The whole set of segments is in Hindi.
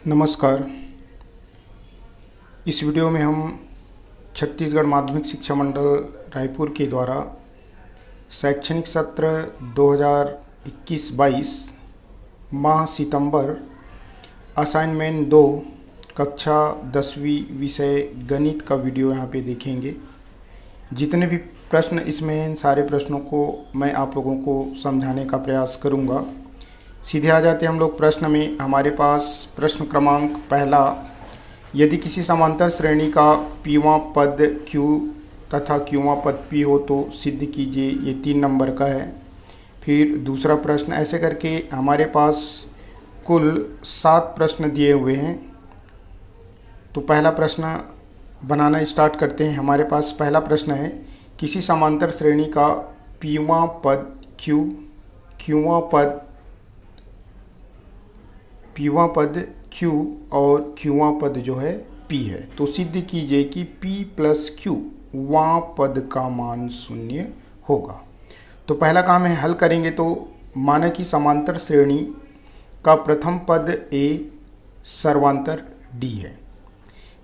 नमस्कार। इस वीडियो में हम छत्तीसगढ़ माध्यमिक शिक्षा मंडल रायपुर के द्वारा शैक्षणिक सत्र 2021-22 माह सितंबर असाइनमेंट 2 कक्षा 10वीं विषय गणित का वीडियो यहाँ पे देखेंगे। जितने भी प्रश्न इसमें हैं सारे प्रश्नों को मैं आप लोगों को समझाने का प्रयास करूँगा। सीधे आ जाते हैं हम लोग प्रश्न में। हमारे पास प्रश्न क्रमांक पहला, यदि किसी समांतर श्रेणी का पीवां पद Q तथा क्यूवां पद P हो तो सिद्ध कीजिए। ये 3 नंबर का है। फिर दूसरा प्रश्न, ऐसे करके हमारे पास कुल 7 प्रश्न दिए हुए हैं। तो पहला प्रश्न बनाना स्टार्ट करते हैं। हमारे पास पहला प्रश्न है, किसी समांतर श्रेणी का पीवां पद Q, पीवां पद Q और क्यूवां पद जो है P है, तो सिद्ध कीजिए कि P प्लस Q वां पद का मान 0 होगा। तो पहला काम है, हल करेंगे तो माना कि समांतर श्रेणी का प्रथम पद A सर्वांतर D है।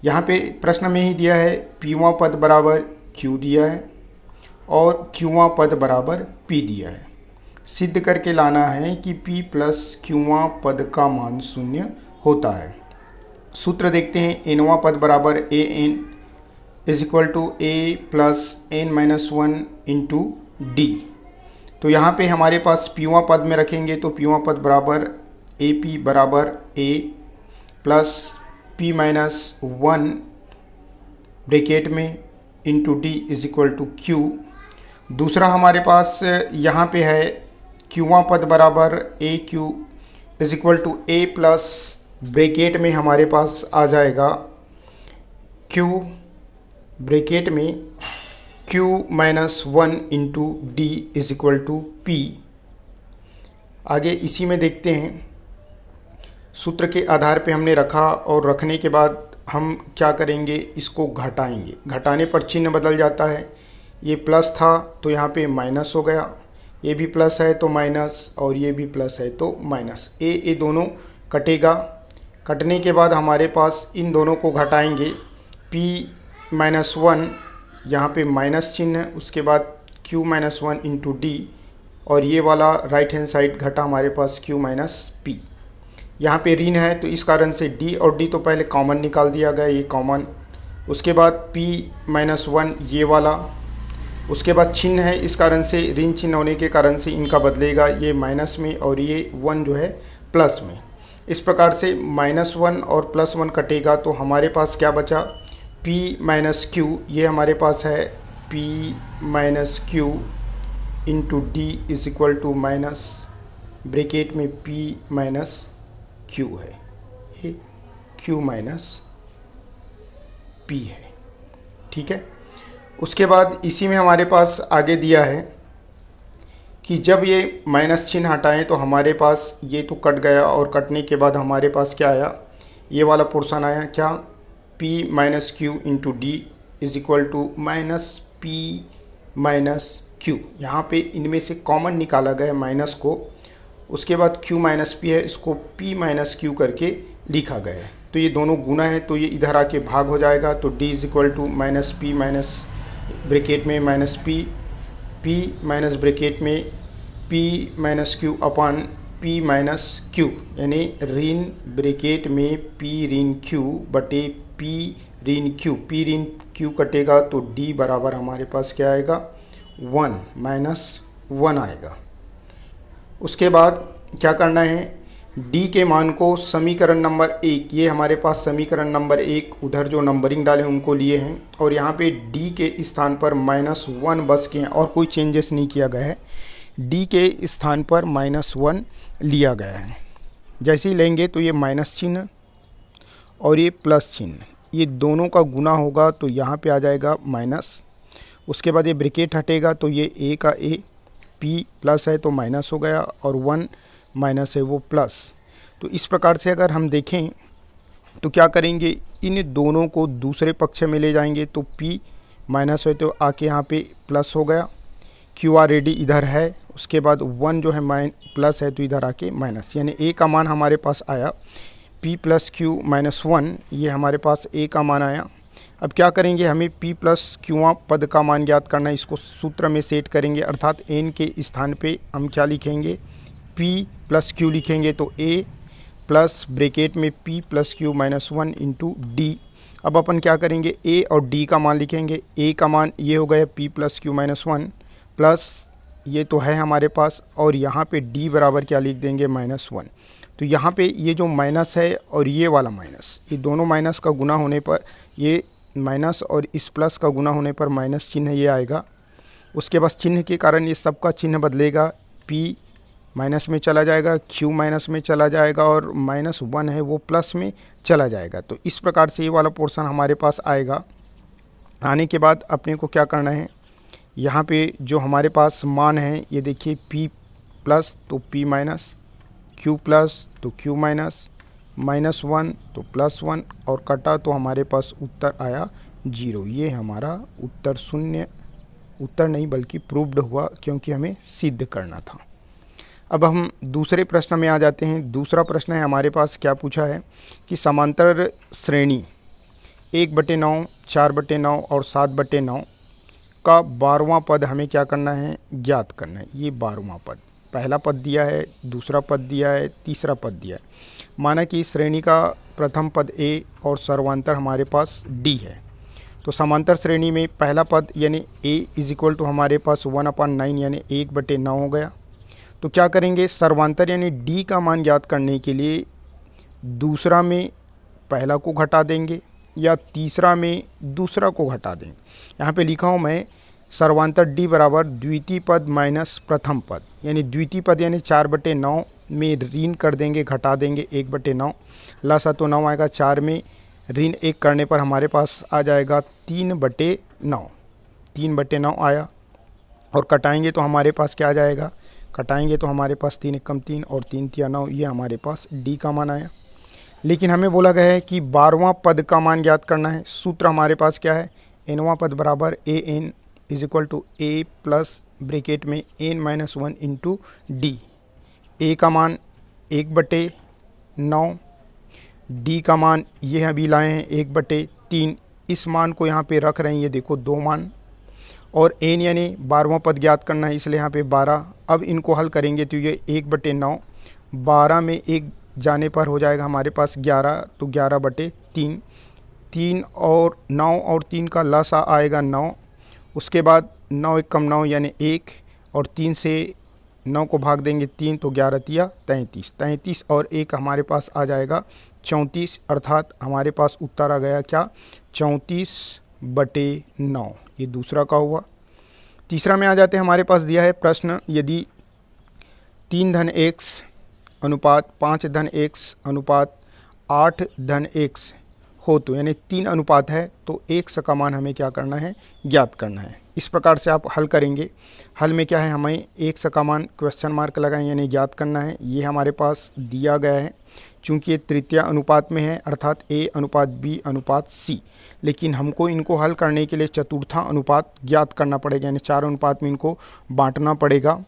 यहाँ पे प्रश्न में ही दिया है पीवां पद बराबर Q दिया है और क्यूवां पद बराबर P दिया है। सिद्ध करके लाना है कि P प्लस क्यूवां पद का मान 0 होता है। सूत्र देखते हैं, एनवां पद बराबर A N is equal to A plus N minus 1 into D. तो यहाँ पे हमारे पास पीवां पद में रखेंगे तो पीवां पद बराबर ए पी बराबर A plus P minus 1 bracket में into D is equal to Q. दूसरा हमारे पास यहाँ पे है क्यूवां पद बराबर A Q is equal to A plus bracket में हमारे पास आ जाएगा क्यू ब्रैकेट में Q minus 1 into D is equal to P. आगे इसी में देखते हैं, सूत्र के आधार पे हमने रखा और रखने के बाद हम क्या करेंगे, इसको घटाएंगे। घटाने पर चिन्ह बदल जाता है। ये प्लस था तो यहाँ पे माइनस हो गया, ये भी प्लस है तो माइनस और ये भी प्लस है तो माइनस। ए दोनों कटेगा। कटने के बाद हमारे पास इन दोनों को घटाएंगे। p माइनस 1 यहाँ पे माइनस चिन्ह, उसके बाद q माइनस 1 इंटू डी और ये वाला राइट हैंड साइड घटा हमारे पास q माइनस पी। यहाँ पे ऋण है तो इस कारण से d और d तो पहले कॉमन निकाल दिया गया, ये कॉमन। उसके बाद p माइनस 1 ये वाला, उसके बाद चिन्ह है, इस कारण से ऋण चिन्ह होने के कारण से इनका बदलेगा, ये माइनस में और ये 1 जो है प्लस में। इस प्रकार से माइनस 1 और प्लस 1 कटेगा तो हमारे पास क्या बचा, p माइनस क्यू, ये हमारे पास है p minus Q into D is equal to minus bracket में p माइनस क्यू है, ये q माइनस p है। ठीक है। उसके बाद इसी में हमारे पास आगे दिया है कि जब ये माइनस चिन्ह हटाएं तो हमारे पास ये तो कट गया और कटने के बाद हमारे पास क्या आया, ये वाला पोर्शन आया क्या, p minus Q into D is equal to minus P minus Q. यहाँ पे इनमें से कॉमन निकाला गया माइनस को। उसके बाद q माइनस पी है, इसको p माइनस क्यू करके लिखा गया है। तो ये दोनों गुना है तो ये इधर आके भाग हो जाएगा। तो d is equal to minus P minus bracket में माइनस पी माइनस ब्रैकेट में p minus Q upon p minus Q, यानी ऋण ब्रैकेट में p ऋण q बटे p ऋण q। p ऋण q कटेगा तो d बराबर हमारे पास क्या आएगा, 1 माइनस 1 आएगा। उसके बाद क्या करना है, d के मान को समीकरण नंबर 1, ये हमारे पास समीकरण नंबर 1, उधर जो नंबरिंग डाले उनको लिए हैं और यहाँ पे d के स्थान पर माइनस 1 बस के हैं और कोई चेंजेस नहीं किया गया है। d के स्थान पर माइनस 1 लिया गया है। जैसे ही लेंगे तो ये माइनस चिन्ह और ये प्लस चिन्ह, ये दोनों का गुना होगा तो यहाँ पे आ जाएगा माइनस। उसके बाद ये ब्रैकेट हटेगा तो ये a का a, p प्लस है तो माइनस हो गया और 1 माइनस है वो प्लस। तो इस प्रकार से अगर हम देखें तो क्या करेंगे, इन दोनों को दूसरे पक्ष में ले जाएंगे तो p माइनस है तो आके यहाँ पे प्लस हो गया, क्यू आर रेडी इधर है, उसके बाद 1 जो है प्लस है तो इधर आके माइनस, यानी a का मान हमारे पास आया p प्लस क्यू माइनस 1, ये हमारे पास a का मान आया। अब क्या करेंगे, हमें p प्लस क्यूआ पद का मान ज्ञात करना है। इसको सूत्र में सेट करेंगे, अर्थात n के स्थान पे हम क्या लिखेंगे, p प्लस क्यू लिखेंगे। तो a प्लस ब्रैकेट में p plus Q minus 1 into D. अब अपन क्या करेंगे, a और d का मान लिखेंगे। a का मान ये हो गया p plus Q minus 1 plus ये तो है हमारे पास, और यहाँ पे d बराबर क्या लिख देंगे, माइनस 1। तो यहाँ पे ये जो माइनस है और ये वाला माइनस, ये दोनों माइनस का गुना होने पर, ये माइनस और इस प्लस का गुना होने पर माइनस चिन्ह ये आएगा। उसके बाद चिन्ह के कारण ये सबका चिन्ह बदलेगा, p माइनस में चला जाएगा, q माइनस में चला जाएगा, और माइनस 1 है वो प्लस में चला जाएगा। तो इस प्रकार से ये वाला पोर्शन हमारे पास आएगा। आने के बाद अपने को क्या करना है, यहाँ पे जो हमारे पास मान है ये देखिए, p प्लस तो p माइनस, q प्लस तो q माइनस, माइनस 1 तो प्लस 1, और कटा तो हमारे पास उत्तर आया 0। ये हमारा उत्तर शून्य, उत्तर नहीं बल्कि प्रूव्ड हुआ, क्योंकि हमें सिद्ध करना था। अब हम दूसरे प्रश्न में आ जाते हैं। दूसरा प्रश्न है हमारे पास, क्या पूछा है कि समांतर श्रेणी 1/9, 4/9 और 7/9 का 12वां पद हमें क्या करना है, ज्ञात करना है। ये 12वां पद, पहला पद दिया है, दूसरा पद दिया है, तीसरा पद दिया है। माना कि इस श्रेणी का प्रथम पद a और सर्वांतर हमारे पास d है। तो समांतर श्रेणी में पहला पद यानी a इज इक्वल टू हमारे पास 1/9 यानी 1/9 हो गया। तो क्या करेंगे, सर्वांतर यानी d का मान ज्ञात करने के लिए दूसरा में पहला को घटा देंगे या तीसरा में दूसरा को घटा देंगे। यहाँ पे लिखा हूँ मैं, सर्वांतर d बराबर द्वितीय पद माइनस प्रथम पद, यानी द्वितीय पद यानी 4/9 में ऋण कर देंगे, घटा देंगे 1/9, लसा तो 9 आएगा, 4 में ऋण 1 करने पर हमारे पास आ जाएगा 3/9, 3/9 आया। और कटाएंगे तो हमारे पास क्या आ जाएगा, कटाएंगे तो हमारे पास 3 एकम 3 और 3 तिया 9, ये हमारे पास d का मान आया। लेकिन हमें बोला गया है कि 12वां पद का मान ज्ञात करना है। सूत्र हमारे पास क्या है, nवां पद बराबर a n is equal to a plus bracket में n minus 1 into D. a का मान 1/9, d का मान ये अभी लाए हैं 1/3, इस मान को यहाँ पे रख रहे हैं, ये देखो 2 मान, और n यानी 12वां पद ज्ञात करना है, इसलिए यहाँ पे 12। अब इनको हल करेंगे तो ये 1/9, 12 में 1 जाने पर हो जाएगा हमारे पास 11, तो 11/3, 3 और 9 और 3 का लसा आएगा 9। उसके बाद 9 एकम 9 यानी 1, और 3 से 9 को भाग देंगे 3, तो 11 तिया 33, 33 और 1 हमारे पास आ जाएगा 34, अर्थात हमारे पास उत्तर आ गया क्या, 34/9। ये दूसरा का हुआ। तीसरा में आ जाते हैं, हमारे पास दिया है प्रश्न, यदि 3-x अनुपात 5-x अनुपात 8-x हो तो, यानी 3 अनुपात है तो x का मान हमें क्या करना है, ज्ञात करना है। इस प्रकार से आप हल करेंगे। हल में क्या है, हमें x का मान क्वेश्चन मार्क लगाएं यानी ज्ञात करना है। ये हमारे पास दिया गया है, चूँकि ये तृतीय अनुपात में है, अर्थात a अनुपात b अनुपात c। लेकिन हमको इनको हल करने के लिए चतुर्था अनुपात ज्ञात करना पड़ेगा, यानी 4 अनुपात में इनको बांटना पड़ेगा।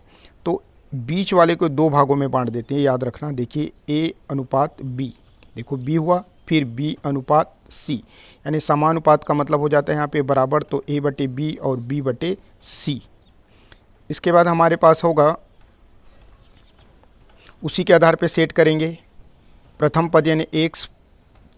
तो बीच वाले को 2 भागों में बांट देते हैं, याद रखना। देखिए a अनुपात b, देखो b हुआ, फिर b अनुपात c, यानी समानुपात का मतलब हो जाता है यहाँ पे बराबर, तो a/b और b/c। इसके बाद हमारे पास होगा, उसी के आधार पे सेट करेंगे। प्रथम पद यानी x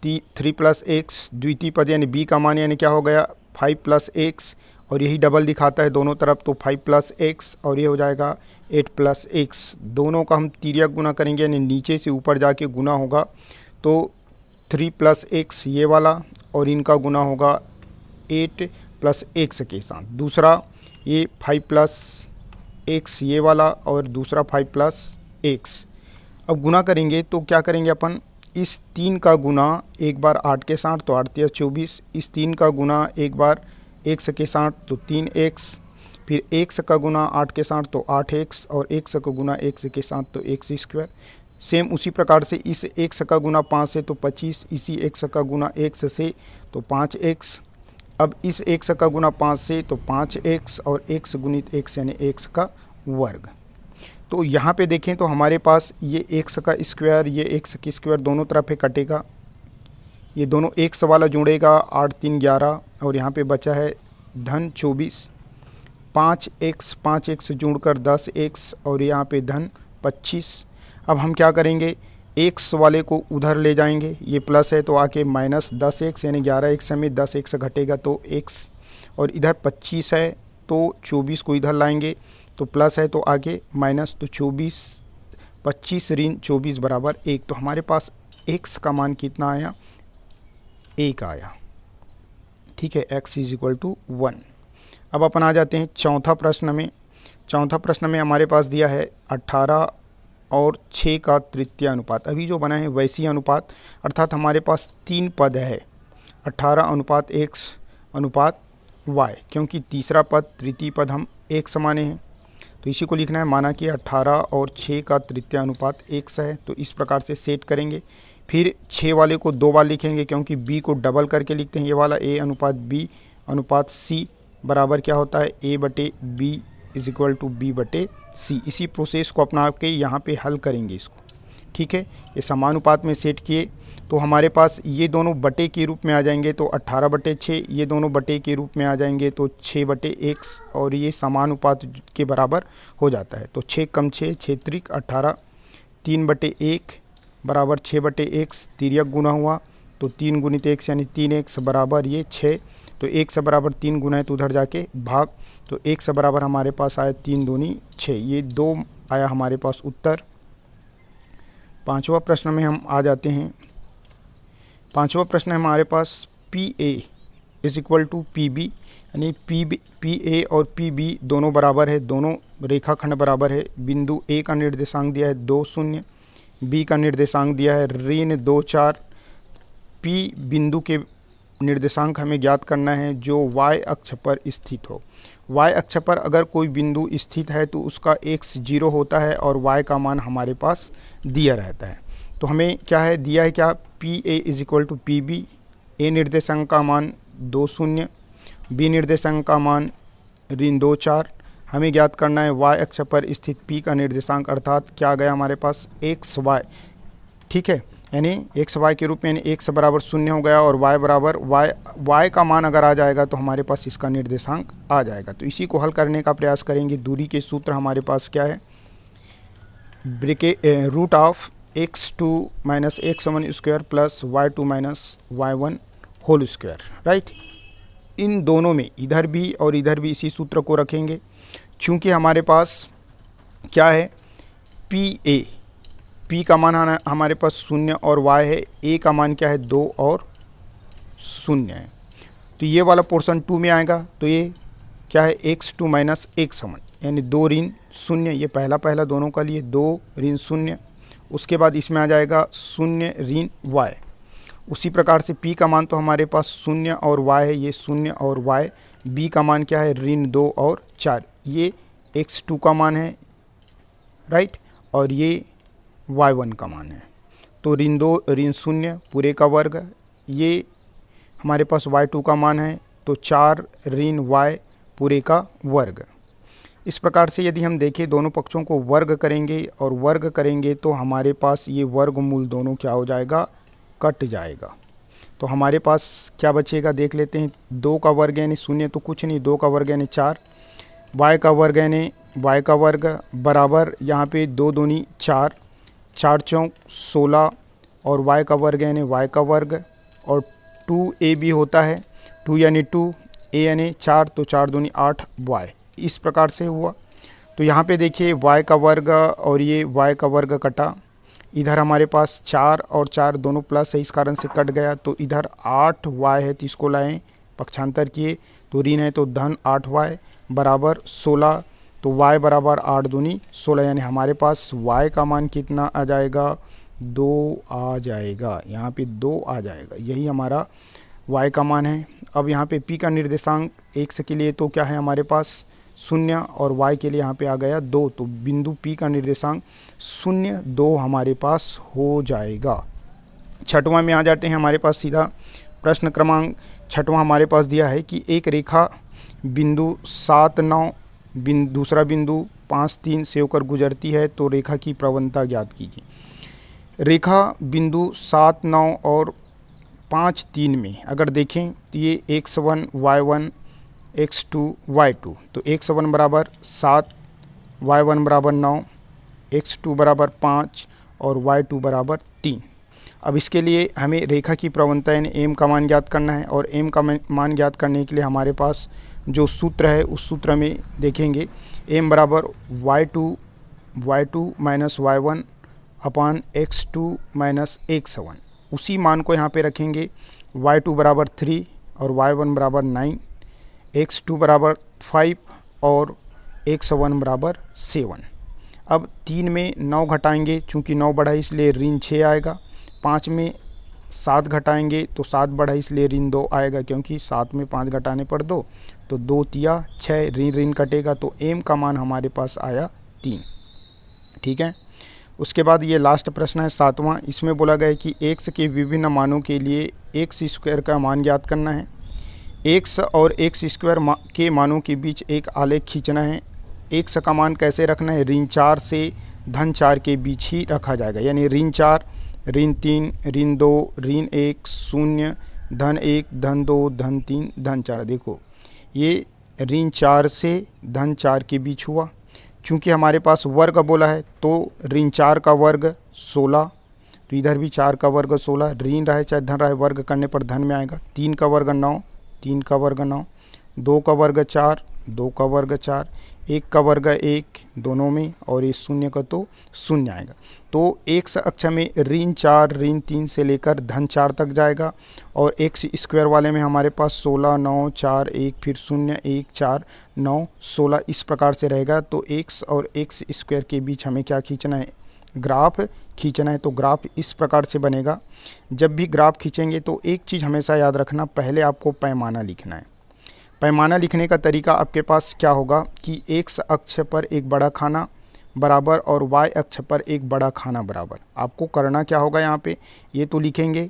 3 + x, द्वितीय पद यानी b का मान यानी क्या हो गया 5 + x, और यही डबल दिखाता है दोनों तरफ, तो 5 + x, और ये हो जाएगा 8 + x। दोनों का हम तिर्यक गुना करेंगे, यानी नीचे से ऊपर जाके गुना होगा, तो 3 + x ये वाला, और इनका गुना होगा 8 + x के साथ। दूसरा ये 5 + x ये वाला, और दूसरा 5 + x। अब गुना करेंगे तो क्या करेंगे अपन, इस 3 का गुना एक बार 8 के साथ, तो 8 × 24, इस 3 का गुना एक बार x के साथ, तो 3x, फिर x का गुना 8 के साथ, तो 8x, और x का गुना x के साथ, तो x²। सेम उसी प्रकार से इस x का गुना 5 से तो 25, इसी x का गुना x से तो 5x। अब इस x का गुना 5 से तो 5x, और x गुणित x यानी x का वर्ग। तो यहाँ पे देखें तो हमारे पास ये x का स्क्वायर, ये x की स्क्वायर दोनों तरफ है कटेगा, ये दोनों x वाला जुड़ेगा 8 3 11, और यहाँ पे बचा है धन 24, 5x जुड़कर 10x, और यहाँ पे धन 25। अब हम क्या करेंगे, x वाले को उधर ले जाएंगे, ये प्लस है तो आके माइनस 10x, यानी 11x में 10x घटेगा तो x, और इधर 25 है तो 24 को इधर लाएंगे तो प्लस है तो आगे माइनस, तो 25 ऋण 24 बराबर 1। तो हमारे पास x का मान कितना आया, 1 आया। ठीक है, x = 1। अब अपन आ जाते हैं चौथा प्रश्न में। चौथा प्रश्न में हमारे पास दिया है 18 और 6 का तृतीय अनुपात। अभी जो बना है वैसी अनुपात, अर्थात हमारे पास 3 पद है, 18:x:y, क्योंकि तीसरा पद तृतीय पद हम एक समाने हैं, तो इसी को लिखना है। माना कि 18 और 6 का तृतीय अनुपात x है, तो इस प्रकार से सेट करेंगे। फिर 6 वाले को 2 बार लिखेंगे, क्योंकि b को डबल करके लिखते हैं, ये वाला a/b/c बराबर क्या होता है, a/b = b/c। इसी प्रोसेस को अपना के यहाँ पे हल करेंगे इसको। ठीक है, ये समानुपात में सेट किए तो हमारे पास ये दोनों बटे के रूप में आ जाएंगे, तो 18/6, ये दोनों बटे के रूप में आ जाएंगे तो 6/x, और ये समानुपात के बराबर हो जाता है। तो 6 × 6 6 त्रिक 18, 3/1 बराबर 6/x, तिर्यक गुना हुआ तो 3 × x यानी 3x बराबर ये 6, तो x बराबर 3 गुना है तो उधर जाके भाग, तो x बराबर हमारे पास आया 3 दूनी 6, ये 2 आया हमारे पास उत्तर। पांचवा प्रश्न में हम आ जाते हैं। पांचवा प्रश्न है हमारे पास PA = PB, यानी PA और PB दोनों बराबर है, दोनों रेखाखंड बराबर है। बिंदु A का निर्देशांक दिया है 2 0, B का निर्देशांक दिया है ऋण 2 4। P बिंदु के निर्देशांक हमें ज्ञात करना है जो y अक्ष पर स्थित हो। y अक्ष पर अगर कोई बिंदु स्थित है तो उसका x 0 होता है और y का मान हमारे पास दिया रहता है। तो हमें क्या है दिया है, क्या PA = PB, A निर्देशांक का मान 2 0, B निर्देशांक का मान ऋण 2 4। हमें ज्ञात करना है y अक्ष पर स्थित P का निर्देशांक, अर्थात क्या गया हमारे पास xy। ठीक है, यानी xy के रूप में, यानी x बराबर 0 हो गया, और y बराबर y का मान अगर आ जाएगा तो हमारे पास इसका निर्देशांक आ जाएगा। तो इसी को हल करने का प्रयास करेंगे। दूरी के सूत्र हमारे पास क्या है, √(x2 - x1) plus y2 - y1 whole square, right. इन दोनों में इधर भी और इधर भी इसी सूत्र को रखेंगे। चूंकि हमारे पास क्या है, P का मान हमारे पास 0 और y है, A का मान क्या है 2 और 0 है, तो ये वाला पोर्शन 2 में आएगा, तो ये क्या है x2 - x1, यानी 2 ऋण 0, ये पहला दोनों का लिए 2 ऋण 0। उसके बाद इसमें आ जाएगा 0 ऋण y। उसी प्रकार से P का मान तो हमारे पास 0 और y है, ये 0 और y। B का मान क्या है ऋण 2 और 4, ये x2 का मान है, राइट, और ये y1 का मान है। तो ऋण 2 ऋण 0 पूरे का वर्ग, ये हमारे पास y2 का मान है, तो 4 ऋण y पूरे का वर्ग। इस प्रकार से यदि हम देखें दोनों पक्षों को वर्ग करेंगे और वर्ग करेंगे तो हमारे पास ये वर्गमूल दोनों क्या हो जाएगा, कट जाएगा। तो हमारे पास क्या बचेगा देख लेते हैं। 2 का वर्ग यानी 0 तो कुछ नहीं, 2 का वर्ग यानी 4, y का वर्ग यानी y का वर्ग बराबर यहाँ पे 2 दूनी 4, 4 चौक 16, और y का वर्ग यानी y का वर्ग, और 2ab होता है, 2 यानी 2, a यानी 4, तो 4 दूनी 8 y। इस प्रकार से हुआ। तो यहाँ पे देखिए y का वर्ग और ये y का वर्ग कटा, इधर हमारे पास 4 और 4 दोनों प्लस है, इस कारण से कट गया। तो इधर 8y है, तो इसको लाएँ पक्षांतर किए तो ऋण है तो धन 8y बराबर 16, तो y बराबर 8 दूनी 16, यानी हमारे पास y का मान कितना आ जाएगा, 2 आ जाएगा। यहाँ पे 2 आ जाएगा, यही हमारा y का मान है। अब यहाँ पे p का निर्देशांक x के लिए तो क्या है हमारे पास 0 और y के लिए यहाँ पे आ गया 2, तो बिंदु p का निर्देशांक 0 2 हमारे पास हो जाएगा। छठवां में आ जाते हैं हमारे पास सीधा। प्रश्न क्रमांक छठवां हमारे पास दिया है कि एक रेखा बिंदु 7 9 दूसरा बिंदु 5 3 से होकर गुजरती है तो रेखा की प्रवणता ज्ञात कीजिए। रेखा बिंदु 7 9 और 5 3 में अगर देखें तो ये x1 y1 x2 y2, तो x1 बराबर 7, y1 बराबर 9, x2 बराबर 5 और y2 बराबर 3। अब इसके लिए हमें रेखा की प्रवणता यानी m का मान ज्ञात करना है, और m का मान ज्ञात करने के लिए हमारे पास जो सूत्र है उस सूत्र में देखेंगे m बराबर y2 माइनस y1 अपान x2 माइनस x1। उसी मान को यहाँ पे रखेंगे, y2 बराबर 3 और y1 बराबर 9, x2 बराबर 5 और x1 बराबर 7। अब 3 में 9 घटाएंगे, चूँकि 9 बढ़ा इसलिए ऋण 6 आएगा। 5 में 7 घटाएंगे तो 7 बढ़ा इसलिए ऋण 2 आएगा, क्योंकि 7 में 5 घटाने पर 2, तो 2 तिया 6, ऋण कटेगा, तो m का मान हमारे पास आया 3। ठीक है। उसके बाद ये लास्ट प्रश्न है 7वां। इसमें बोला गया है कि x के विभिन्न मानों के लिए x स्क्वायर का मान ज्ञात करना है। x और x स्क्वायर के मानों के बीच एक आलेख खींचना है। x का मान कैसे रखना है, ऋण 4 से धन 4 के बीच ही रखा जाएगा, यानी ऋण 4 ऋण 3 ऋण 2 ऋण 1 0 धन 1 धन 2 धन 3 धन 4। देखो ये ऋण 4 से धन 4 के बीच हुआ। चूँकि हमारे पास वर्ग बोला है तो ऋण 4 का वर्ग 16, तो इधर भी 4 का वर्ग 16, ऋण रहे चाहे धन रहे वर्ग करने पर धन में आएगा। 3 का वर्ग 9, 3 का वर्ग 9, 2 का वर्ग 4, 2 का वर्ग 4, 1 का वर्ग 1 दोनों में, और ये 0 का तो 0 आएगा। तो x अक्ष में ऋण 4 ऋण 3 से लेकर धन 4 तक जाएगा, और x स्क्वायर वाले में हमारे पास 16 9 4 1 फिर 0 1 4 9 16 इस प्रकार से रहेगा। तो x और x स्क्वायर के बीच हमें क्या खींचना है, ग्राफ खींचना है। तो ग्राफ इस प्रकार से बनेगा। जब भी ग्राफ खींचेंगे तो एक चीज़ हमेशा याद रखना, पहले आपको पैमाना लिखना है। पैमाना लिखने का तरीका आपके पास क्या होगा कि x अक्ष पर एक बड़ा खाना बराबर और y अक्ष पर एक बड़ा खाना बराबर। आपको करना क्या होगा, यहाँ पे ये तो लिखेंगे,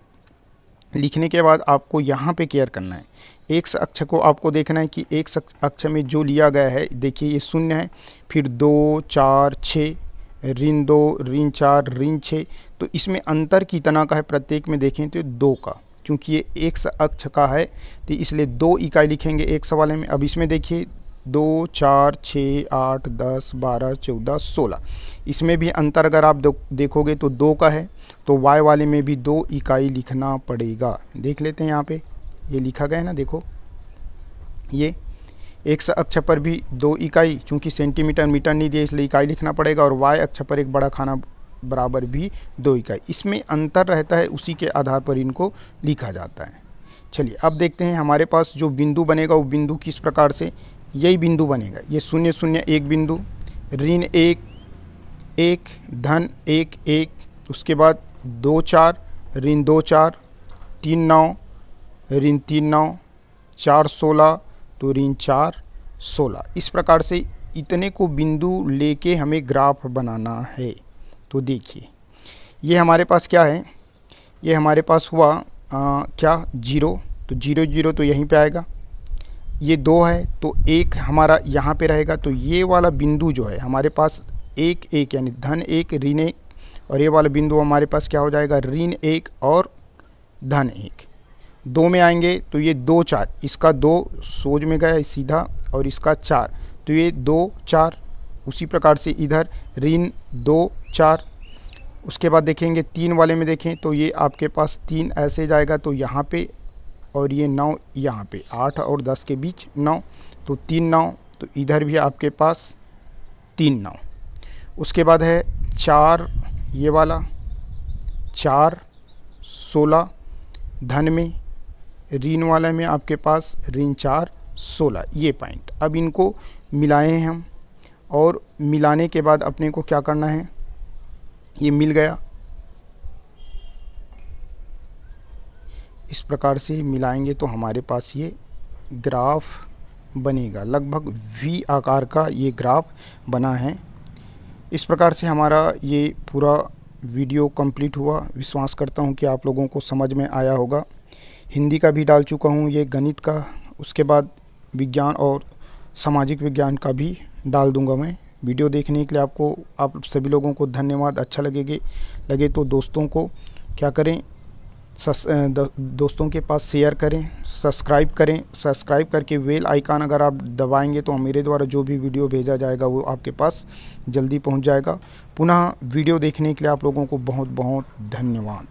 लिखने के बाद आपको यहाँ पे केयर करना है। x अक्ष को आपको देखना है कि x अक्ष में जो लिया गया है, देखिए ये 0 है, फिर 2 4 6 ऋण 2 ऋण 4 ऋण 6, तो इसमें अंतर कितना का है, प्रत्येक में देखें तो 2 का, क्योंकि ये x अक्ष का है तो इसलिए 2 इकाई लिखेंगे x वाले में। अब इसमें देखिए 2 4 6 8 10 12 14 16, इसमें भी अंतर अगर आप देखोगे तो 2 का है, तो y वाले में भी 2 इकाई लिखना पड़ेगा। देख लेते हैं यहाँ पे ये लिखा गया है ना, देखो ये x अक्ष पर भी 2 इकाई, चूँकि सेंटीमीटर मीटर नहीं दिया इसलिए इकाई लिखना पड़ेगा, और y अक्ष पर एक बड़ा खाना बराबर भी 2 इकाई। इसमें अंतर रहता है, उसी के आधार पर इनको लिखा जाता है। चलिए अब देखते हैं हमारे पास जो बिंदु बनेगा वो बिंदु किस प्रकार से, यही बिंदु बनेगा। ये 0 0 1 बिंदु, ऋण 1 1 धन 1 1, उसके बाद 2 4 ऋण 2 4 3 9 ऋण 3 9 4 16 तो ऋण 4 16। इस प्रकार से इतने को बिंदु लेके हमें ग्राफ बनाना है। तो देखिए ये हमारे पास क्या है, ये हमारे पास हुआ क्या 0, तो 0 0 तो यहीं पे आएगा। ये 2 है तो 1 हमारा यहाँ पे रहेगा, तो ये वाला बिंदु जो है हमारे पास 1 1 यानी धन 1 ऋण 1, और ये वाला बिंदु हमारे पास क्या हो जाएगा, ऋण 1 और धन 1। 2 में आएंगे तो ये 2 4, इसका 2 सोज में गया सीधा, और इसका 4, तो ये 2 4। उसी प्रकार से इधर ऋण 2 4। उसके बाद देखेंगे 3 वाले में देखें तो ये आपके पास 3 ऐसे जाएगा, तो यहाँ पे, और ये 9 यहाँ पे, 8 और 10 के बीच 9, तो 3 9, तो इधर भी आपके पास 3 9। उसके बाद है 4 ये वाला 4 16 धन में, ऋण वाले में आपके पास ऋण 4 16 ये पॉइंट। अब इनको मिलाए हैं हम, और मिलाने के बाद अपने को क्या करना है, ये मिल गया, इस प्रकार से मिलाएंगे तो हमारे पास ये ग्राफ बनेगा। लगभग वी आकार का ये ग्राफ बना है। इस प्रकार से हमारा ये पूरा वीडियो कंप्लीट हुआ। विश्वास करता हूँ कि आप लोगों को समझ में आया होगा। हिंदी का भी डाल चुका हूँ, ये गणित का, उसके बाद विज्ञान और सामाजिक विज्ञान का भी डाल दूंगा मैं वीडियो देखने के लिए आप सभी लोगों को धन्यवाद। अच्छा लगे तो दोस्तों को क्या करें, दोस्तों के पास शेयर करें, सब्सक्राइब करके बेल आइकन अगर आप दबाएंगे तो मेरे द्वारा जो भी वीडियो भेजा जाएगा वो आपके पास जल्दी पहुंच जाएगा। पुनः वीडियो देखने के लिए आप लोगों को बहुत बहुत धन्यवाद।